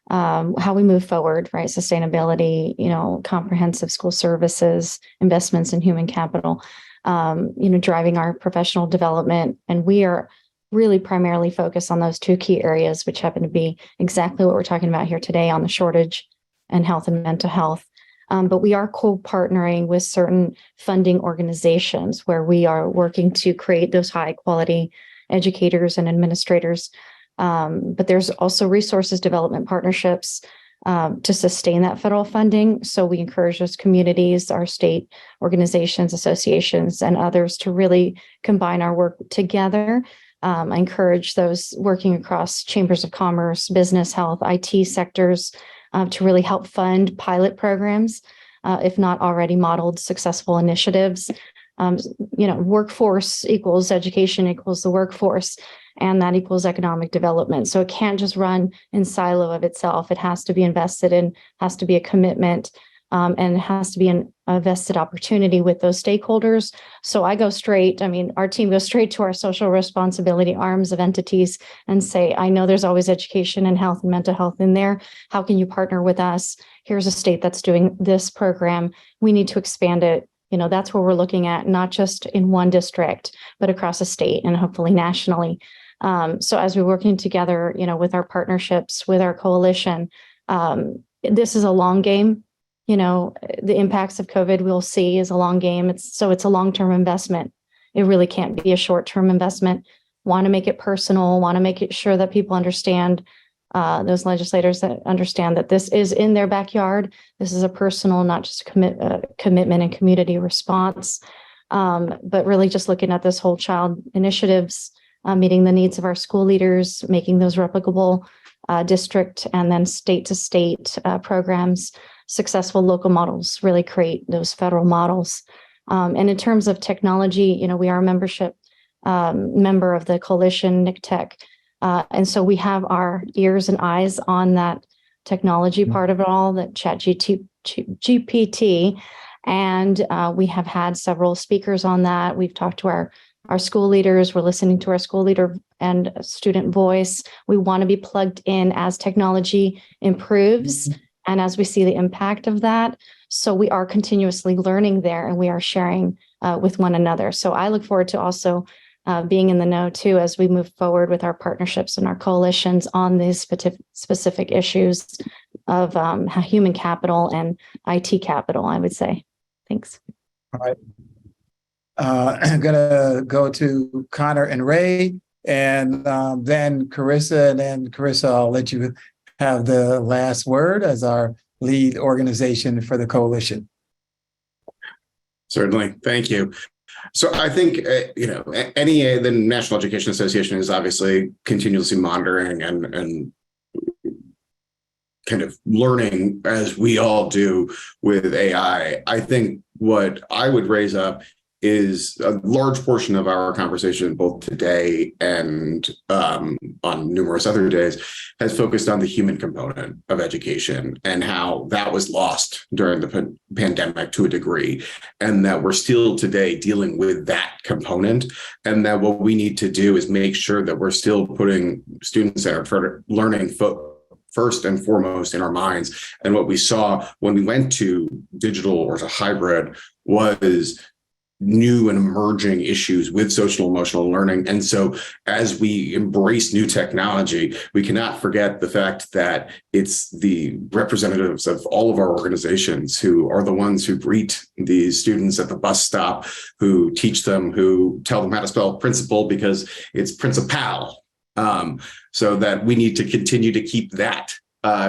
how we move forward, right? Sustainability, comprehensive school services, investments in human capital, driving our professional development. And we are really primarily focused on those two key areas, which happen to be exactly what we're talking about here today on the shortage and health and mental health. But we are co-partnering with certain funding organizations where we are working to create those high quality educators and administrators. But there's also resources development partnerships to sustain that federal funding. So we encourage those communities, our state organizations, associations, and others to really combine our work together. I encourage those working across chambers of commerce, business, health, IT sectors to really help fund pilot programs, if not already modeled successful initiatives. Workforce equals education equals the workforce, and that equals economic development. So it can't just run in silo of itself. It has to be invested in, has to be a commitment, and it has to be a vested opportunity with those stakeholders. So our team goes straight to our social responsibility arms of entities and say, I know there's always education and health and mental health in there. How can you partner with us? Here's a state that's doing this program. We need to expand it. That's what we're looking at, not just in one district, but across a state and hopefully nationally. So as we're working together, with our partnerships, with our coalition, this is a long game. The impacts of COVID we'll see is a long game. It's a long-term investment. It really can't be a short-term investment. Want to make it personal, want to make it sure that people understand, those legislators that understand that this is in their backyard. This is a personal, not just commitment and community response, but really just looking at this whole child initiatives, meeting the needs of our school leaders, making those replicable district and then state to state programs, successful local models, really create those federal models. And in terms of technology, we are a member of the coalition, NICTech. And so we have our ears and eyes on that technology part of it all, that GPT. And we have had several speakers on that. We've talked to our school leaders. We're listening to our school leader and student voice. We want to be plugged in as technology improves and as we see the impact of that. So we are continuously learning there, and we are sharing with one another. So I look forward to also being in the know too, as we move forward with our partnerships and our coalitions on these specific issues of human capital and IT capital, I would say. Thanks. All right. I'm going to go to Conor and Ray, and then Carissa, and then Carissa, I'll let you have the last word as our lead organization for the coalition. Certainly. Thank you. So I think, NEA, the National Education Association, is obviously continuously monitoring and kind of learning, as we all do with AI. I think what I would raise up is a large portion of our conversation, both today and on numerous other days, has focused on the human component of education and how that was lost during the pandemic to a degree, and that we're still today dealing with that component, and that what we need to do is make sure that we're still putting student-centered learning first and foremost in our minds. And what we saw when we went to digital or to hybrid was new and emerging issues with social emotional learning. And so as we embrace new technology, we cannot forget the fact that it's the representatives of all of our organizations who are the ones who greet these students at the bus stop, who teach them, who tell them how to spell principal because it's principal. So that we need to continue to keep that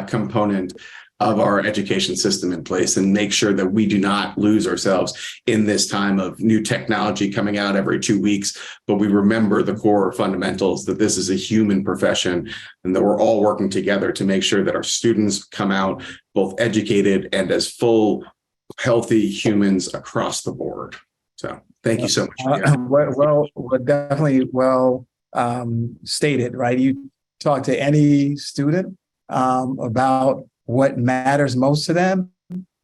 component of our education system in place and make sure that we do not lose ourselves in this time of new technology coming out every 2 weeks, but we remember the core fundamentals, that this is a human profession and that we're all working together to make sure that our students come out both educated and as full, healthy humans across the board. So thank you so much. Well, definitely well stated, right? You talk to any student about what matters most to them,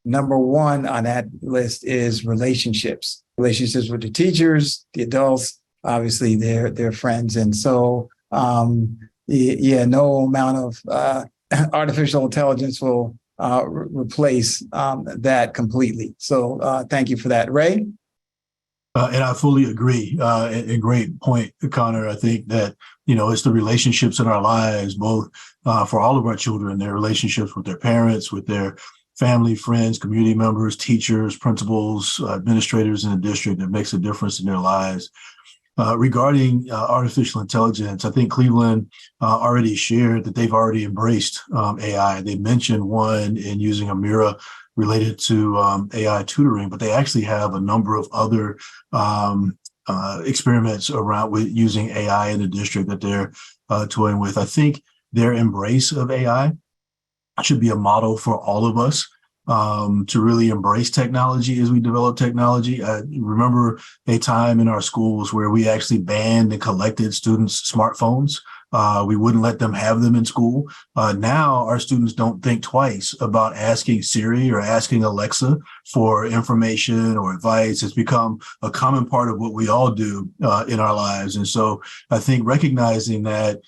number one on that list is relationships with the teachers, the adults, obviously their friends. And so, no amount of artificial intelligence will replace that completely. So thank you for that. Ray? And I fully agree. A great point, Conor. I think that, it's the relationships in our lives, both for all of our children, their relationships with their parents, with their family, friends, community members, teachers, principals, administrators in the district, that makes a difference in their lives. Regarding artificial intelligence, I think Cleveland already shared that they've already embraced AI. They mentioned one in using a mirror related to AI tutoring, but they actually have a number of other experiments around with using AI in the district that they're toying with. I think their embrace of AI should be a model for all of us to really embrace technology as we develop technology. I remember a time in our schools where we actually banned and collected students' smartphones. We wouldn't let them have them in school. Now our students don't think twice about asking Siri or asking Alexa for information or advice. It's become a common part of what we all do in our lives. And so I think recognizing that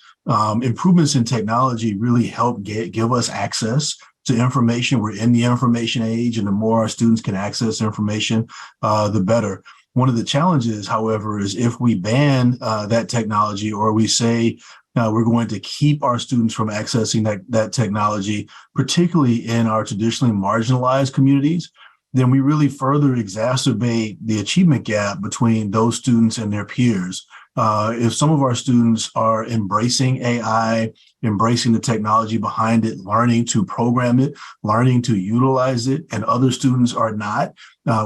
improvements in technology really help give us access to information. We're in the information age, and the more our students can access information, the better. One of the challenges, however, is if we ban that technology, or we say we're going to keep our students from accessing that technology, particularly in our traditionally marginalized communities, then we really further exacerbate the achievement gap between those students and their peers. If some of our students are embracing AI, embracing the technology behind it, learning to program it, learning to utilize it, and other students are not,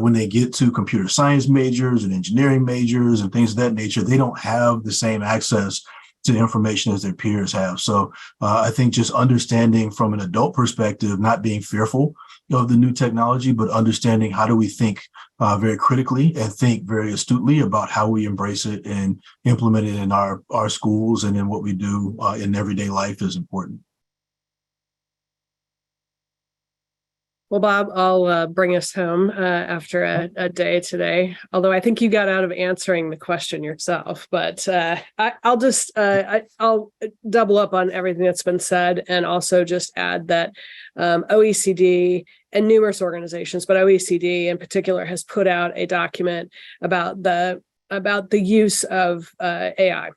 when they get to computer science majors and engineering majors and things of that nature, they don't have the same access to information as their peers have. So I think just understanding from an adult perspective, not being fearful of the new technology, but understanding how do we think very critically and think very astutely about how we embrace it and implement it in our schools and in what we do in everyday life is important. Well, Bob, I'll bring us home after a day today. Although I think you got out of answering the question yourself, but I'll just I'll double up on everything that's been said, and also just add that OECD and numerous organizations, but OECD in particular, has put out a document about the use of AI.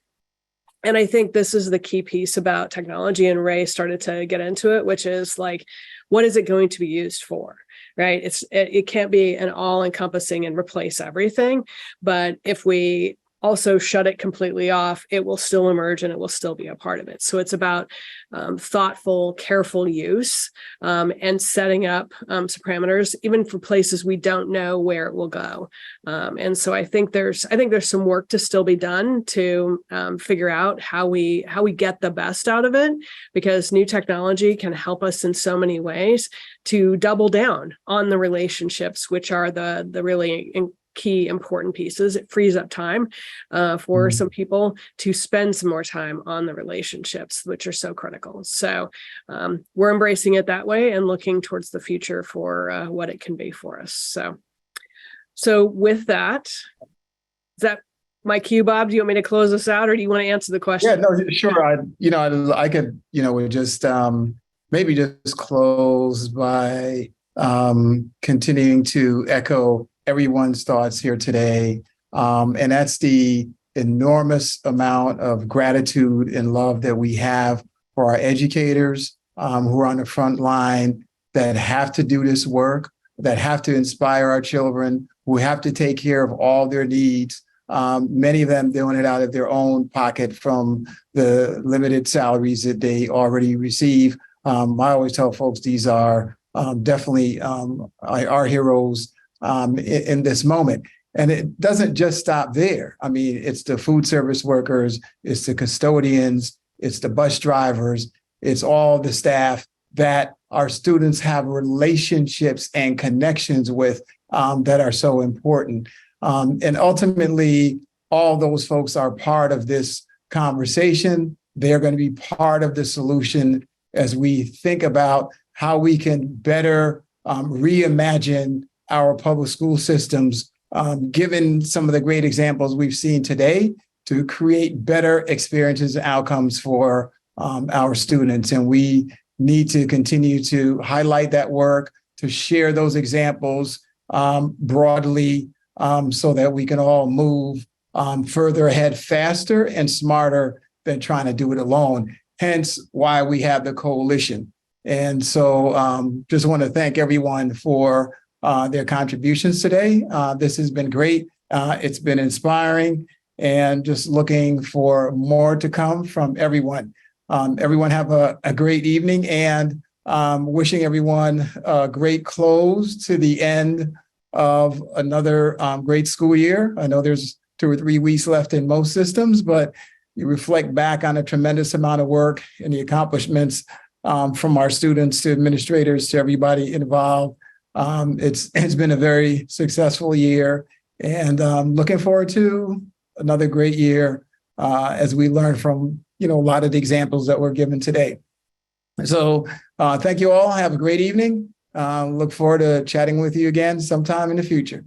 And I think this is the key piece about technology, and Ray started to get into it, which is like, what is it going to be used for, right? It can't be an all-encompassing and replace everything, but if we also shut it completely off, it will still emerge and it will still be a part of it. So it's about thoughtful, careful use and setting up some parameters, even for places we don't know where it will go. And so I think there's some work to still be done to figure out how we get the best out of it, because new technology can help us in so many ways to double down on the relationships, which are the really key important pieces. It frees up time for some people to spend some more time on the relationships, which are so critical. So we're embracing it that way and looking towards the future for what it can be for us. So with that, is that my cue, Bob? Do you want me to close this out, or do you want to answer the question? Yeah, no, sure. I could, we just maybe just close by continuing to echo everyone's thoughts here today. And that's the enormous amount of gratitude and love that we have for our educators who are on the front line, that have to do this work, that have to inspire our children, who have to take care of all their needs. Many of them doing it out of their own pocket from the limited salaries that they already receive. I always tell folks these are definitely our heroes in this moment. And it doesn't just stop there. I mean, it's the food service workers, it's the custodians, it's the bus drivers, it's all the staff that our students have relationships and connections with that are so important. And ultimately, all those folks are part of this conversation. They're going to be part of the solution as we think about how we can better reimagine our public school systems, given some of the great examples we've seen today, to create better experiences and outcomes for our students. And we need to continue to highlight that work, to share those examples broadly, so that we can all move further ahead faster and smarter than trying to do it alone. Hence why we have the coalition. And so just want to thank everyone for their contributions today. This has been great. It's been inspiring, and just looking for more to come from everyone. Everyone have a great evening, and wishing everyone a great close to the end of another great school year. I know there's 2 or 3 weeks left in most systems, but you reflect back on a tremendous amount of work and the accomplishments from our students to administrators to everybody involved. It's been a very successful year, and looking forward to another great year as we learn from a lot of the examples that were given today. So thank you all. Have a great evening. Look forward to chatting with you again sometime in the future.